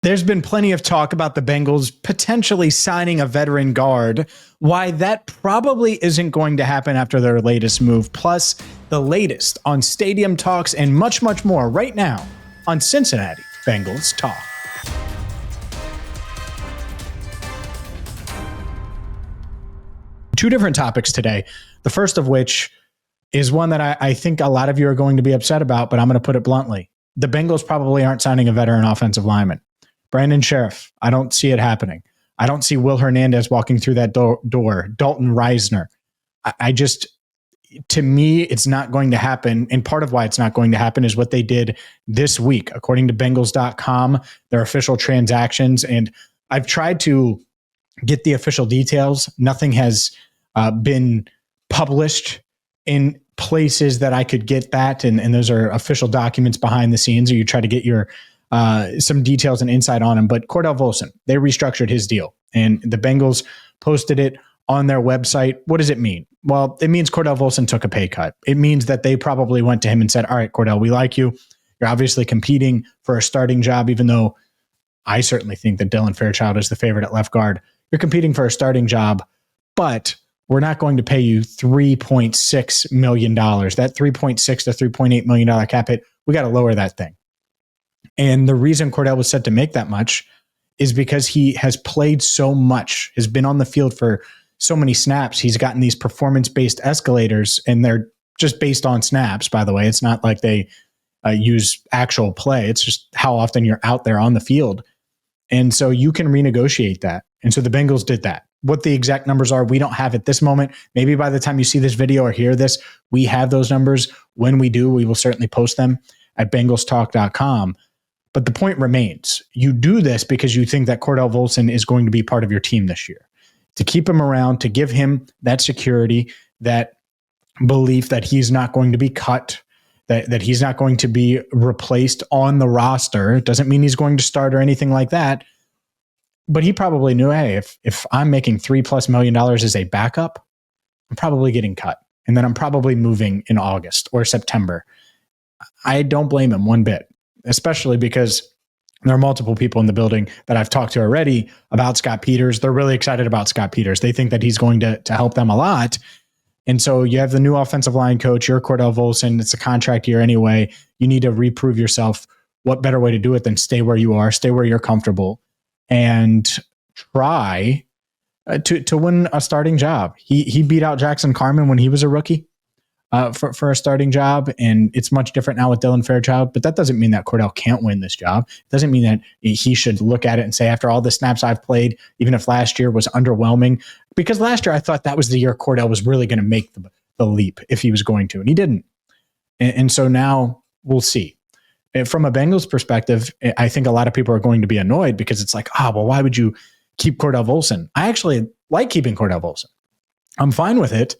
There's been plenty of talk about the Bengals potentially signing a veteran guard. Why that probably isn't going to happen after their latest move, plus the latest on stadium talks and much, much more right now on Cincinnati Bengals Talk. Two different topics today. The first of which is one that I think a lot of you are going to be upset about, but I'm going to put it bluntly. The Bengals probably aren't signing a veteran offensive lineman. Brandon Sheriff, I don't see it happening. I don't see Will Hernandez walking through that door. Dalton Reisner. To me, it's not going to happen. And part of why it's not going to happen is what they did this week. According to Bengals.com, their official transactions. And I've tried to get the official details. Nothing has been published in places that I could get that. And those are official documents behind the scenes, or you try to get your some details and insight on him. But Cordell Volson, they restructured his deal, and the Bengals posted it on their website. What does it mean? Well, it means Cordell Volson took a pay cut. It means that they probably went to him and said, all right, Cordell, we like you. You're obviously competing for a starting job, even though I certainly think that Dylan Fairchild is the favorite at left guard. You're competing for a starting job, but we're not going to pay you $3.6 million. That $3.6 to $3.8 million cap hit, we got to lower that thing. And the reason Cordell was set to make that much is because he has played so much, has been on the field for so many snaps. He's gotten these performance-based escalators, and they're just based on snaps, by the way. It's not like they use actual play. It's just how often you're out there on the field. And so you can renegotiate that. And so the Bengals did that. What the exact numbers are, we don't have at this moment. Maybe by the time you see this video or hear this, we have those numbers. When we do, we will certainly post them at bengalstalk.com. But the point remains, you do this because you think that Cordell Volson is going to be part of your team this year. To keep him around, to give him that security, that belief that he's not going to be cut, that he's not going to be replaced on the roster. It doesn't mean he's going to start or anything like that. But he probably knew, hey, if I'm making $3+ million as a backup, I'm probably getting cut. And then I'm probably moving in August or September. I don't blame him one bit, especially because there are multiple people in the building that I've talked to already about Scott Peters. They're really excited about Scott Peters. They think that he's going to help them a lot. And so you have the new offensive line coach, you're Cordell Volson. It's a contract year anyway. You need to reprove yourself. What better way to do it than stay where you are, stay where you're comfortable, and try to win a starting job. He beat out Jackson Carman when he was a rookie for a starting job, and it's much different now with Dylan Fairchild, but that doesn't mean that Cordell can't win this job. It doesn't mean that he should look at it and say, after all the snaps I've played, even if last year was underwhelming, because last year I thought that was the year Cordell was really going to make the leap if he was going to, and he didn't. And so now we'll see. From a Bengals perspective, I think a lot of people are going to be annoyed because it's like, well, why would you keep Cordell Volson? I actually like keeping Cordell Volson. I'm fine with it.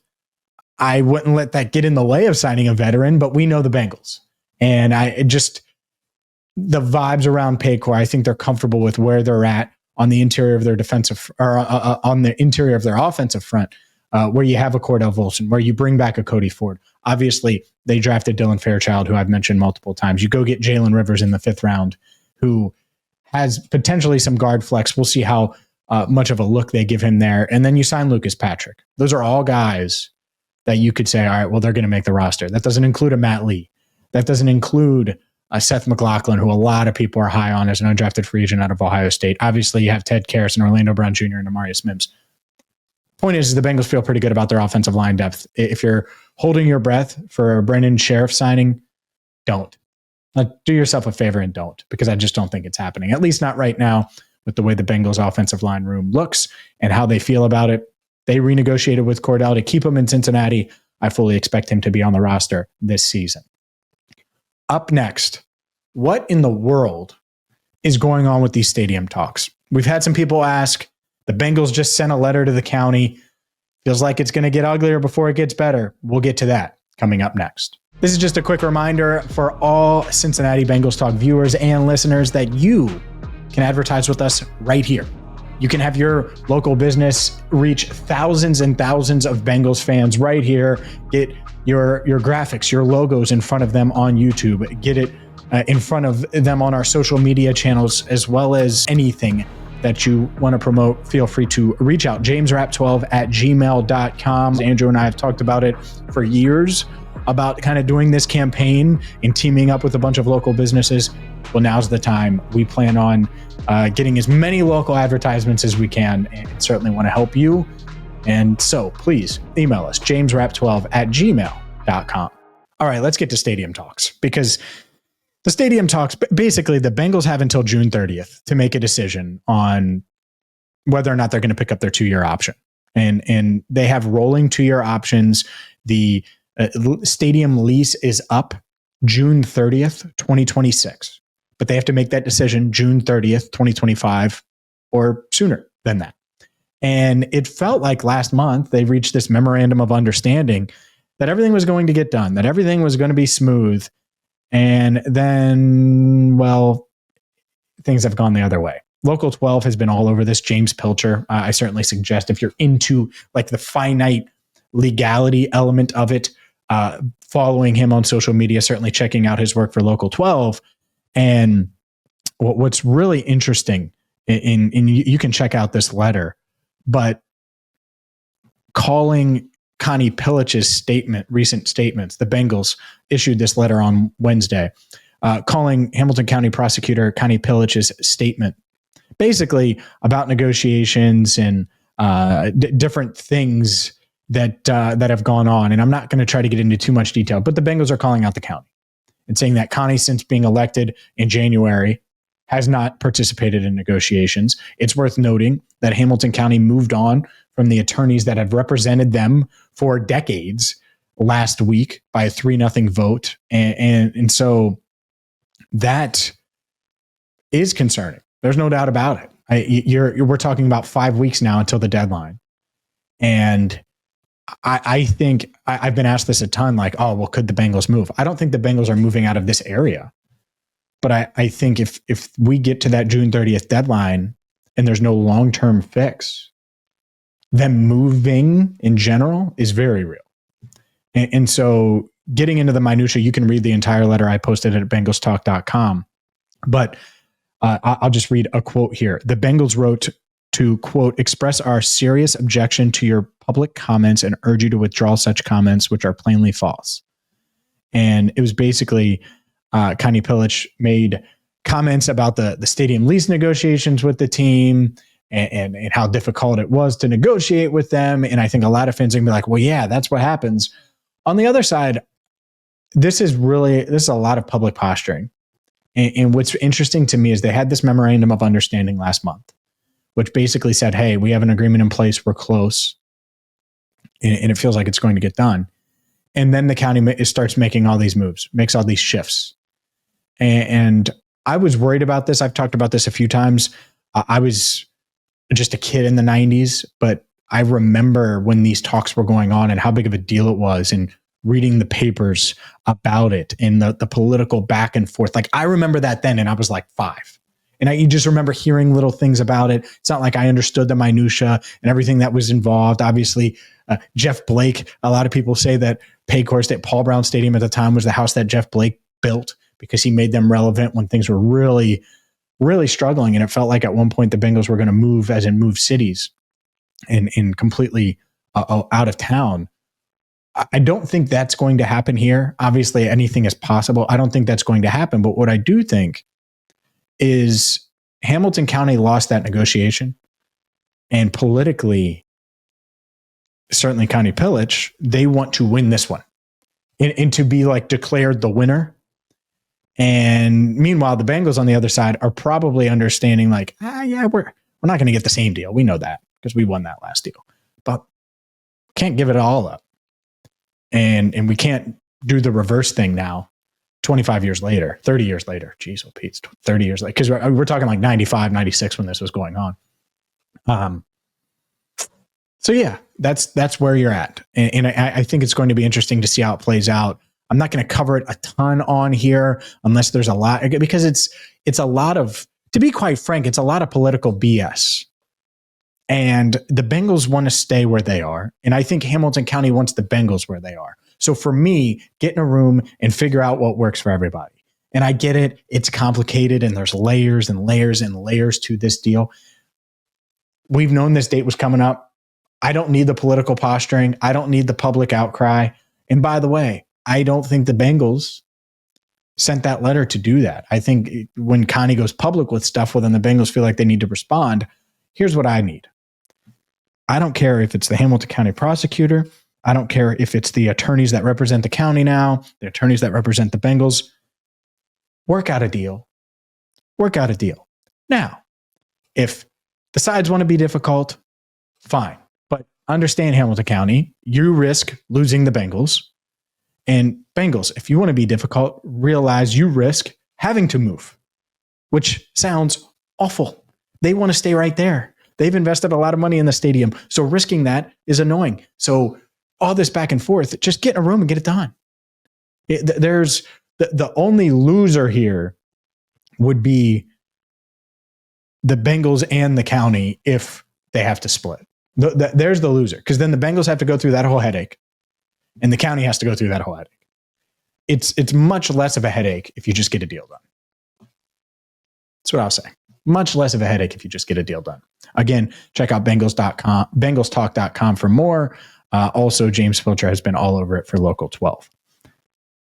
I wouldn't let that get in the way of signing a veteran, but we know the Bengals. And the vibes around Paycor, I think they're comfortable with where they're at on the interior of their defensive, or on the interior of their offensive front, where you have a Cordell Volson, where you bring back a Cody Ford. Obviously, they drafted Dylan Fairchild, who I've mentioned multiple times. You go get Jalen Rivers in the 5th round, who has potentially some guard flex. We'll see how much of a look they give him there. And then you sign Lucas Patrick. Those are all guys that you could say, all right, well, they're going to make the roster. That doesn't include a Matt Lee. That doesn't include a Seth McLaughlin, who a lot of people are high on as an undrafted free agent out of Ohio State. Obviously, you have Ted Karras and Orlando Brown Jr. and Amarius Mims. Point is the Bengals feel pretty good about their offensive line depth. If you're holding your breath for a Brandon Sheriff signing, don't. Do yourself a favor and don't, because I just don't think it's happening, at least not right now with the way the Bengals offensive line room looks and how they feel about it. They renegotiated with Cordell to keep him in Cincinnati. I fully expect him to be on the roster this season. Up next, what in the world is going on with these stadium talks? We've had some people ask. The Bengals just sent a letter to the county. Feels like it's going to get uglier before it gets better. We'll get to that coming up next. This is just a quick reminder for all Cincinnati Bengals Talk viewers and listeners that you can advertise with us right here. You can have your local business reach thousands and thousands of Bengals fans right here. Get your graphics, your logos in front of them on YouTube. Get it in front of them on our social media channels, as well as anything that you want to promote, feel free to reach out. jamesrap12@gmail.com. Andrew and I have talked about it for years, about kind of doing this campaign and teaming up with a bunch of local businesses. Well, now's the time. We plan on getting as many local advertisements as we can, and certainly want to help you. And so please email us, jamesrap12@gmail.com. All right, let's get to stadium talks, because the stadium talks, basically the Bengals have until June 30th to make a decision on whether or not they're going to pick up their 2-year option. And they have rolling 2-year options. The stadium lease is up June 30th, 2026, but they have to make that decision June 30th, 2025, or sooner than that. And it felt like last month they reached this memorandum of understanding that everything was going to get done, that everything was going to be smooth. And then, well, things have gone the other way. Local 12 has been all over this. James Pilcher, I certainly suggest, if you're into like the finite legality element of it, following him on social media, certainly checking out his work for Local 12. And what's really interesting, in you can check out this letter, but calling Connie Pillich's recent statements, the Bengals issued this letter on Wednesday, calling Hamilton County Prosecutor Connie Pillich's statement basically about negotiations and different things that have gone on. And I'm not going to try to get into too much detail, but the Bengals are calling out the county and saying that Connie, since being elected in January, has not participated in negotiations. It's worth noting that Hamilton County moved on from the attorneys that have represented them for decades last week by a 3-0 vote. And so that is concerning. There's no doubt about it. We're talking about 5 weeks now until the deadline. And I think I've been asked this a ton, like, oh, well, could the Bengals move? I don't think the Bengals are moving out of this area. But I think if we get to that June 30th deadline and there's no long-term fix, them moving in general is very real. And so getting into the minutia, you can read the entire letter. I posted it at bengalstalk.com. But I'll just read a quote here. The Bengals wrote to, quote, express our serious objection to your public comments and urge you to withdraw such comments which are plainly false. And it was basically Connie Pillich made comments about the stadium lease negotiations with the team and how difficult it was to negotiate with them. And I think a lot of fans are gonna be like, well, yeah, that's what happens. On the other side, this is a lot of public posturing. And what's interesting to me is they had this memorandum of understanding last month, which basically said, hey, we have an agreement in place, we're close, and it feels like it's going to get done. And then the county starts making all these moves, makes all these shifts. And I was worried about this. I've talked about this a few times. I was just a kid in the 90s, but I remember when these talks were going on and how big of a deal it was, and reading the papers about it and the political back and forth. Like, I remember that then, and I was like 5. And you just remember hearing little things about it. It's not like I understood the minutia and everything that was involved. Obviously, Jeff Blake, a lot of people say that Paycor at Paul Brown Stadium at the time was the house that Jeff Blake built, because he made them relevant when things were really, really struggling. And it felt like at one point the Bengals were going to move, as in move cities, and completely out of town. I don't think that's going to happen here. Obviously, anything is possible. I don't think that's going to happen. But what I do think is Hamilton County lost that negotiation. And politically, certainly Connie Pillich, they want to win this one and to be like declared the winner. And meanwhile, the Bengals on the other side are probably understanding like, yeah, we're not going to get the same deal. We know that because we won that last deal, but can't give it all up. And we can't do the reverse thing now, 25 years later, 30 years later. Geez, well, Pete, 30 years later, because we're talking like 95, 96 when this was going on. So yeah, that's where you're at. And I think it's going to be interesting to see how it plays out. I'm not going to cover it a ton on here unless there's a lot, because it's a lot of, to be quite frank, it's a lot of political BS. And the Bengals want to stay where they are. And I think Hamilton County wants the Bengals where they are. So for me, get in a room and figure out what works for everybody. And I get it. It's complicated and there's layers and layers and layers to this deal. We've known this date was coming up. I don't need the political posturing. I don't need the public outcry. And by the way, I don't think the Bengals sent that letter to do that. I think when Connie goes public with stuff, well, then the Bengals feel like they need to respond. Here's what I need. I don't care if it's the Hamilton County prosecutor. I don't care if it's the attorneys that represent the county now, the attorneys that represent the Bengals. Work out a deal. Work out a deal. Now, if the sides want to be difficult, fine. But understand, Hamilton County, you risk losing the Bengals. And Bengals, if you want to be difficult, realize you risk having to move, which sounds awful. They want to stay right there. They've invested a lot of money in the stadium. So risking that is annoying. So all this back and forth, just get in a room and get it done. There's the only loser here would be the Bengals and the county if they have to split. There's the loser, because then the Bengals have to go through that whole headache and the county has to go through that whole headache. It's much less of a headache if you just get a deal done. That's what I'll say. Much less of a headache if you just get a deal done. Again, check out BengalsTalk.com for more. Also, James Filcher has been all over it for Local 12.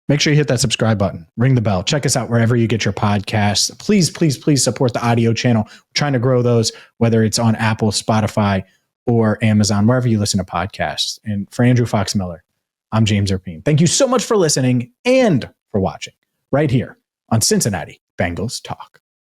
Make sure you hit that subscribe button. Ring the bell. Check us out wherever you get your podcasts. Please, please, please support the audio channel. We're trying to grow those, whether it's on Apple, Spotify, or Amazon, wherever you listen to podcasts. And for Andrew Fox Miller, I'm James Erpine. Thank you so much for listening and for watching right here on Cincinnati Bengals Talk.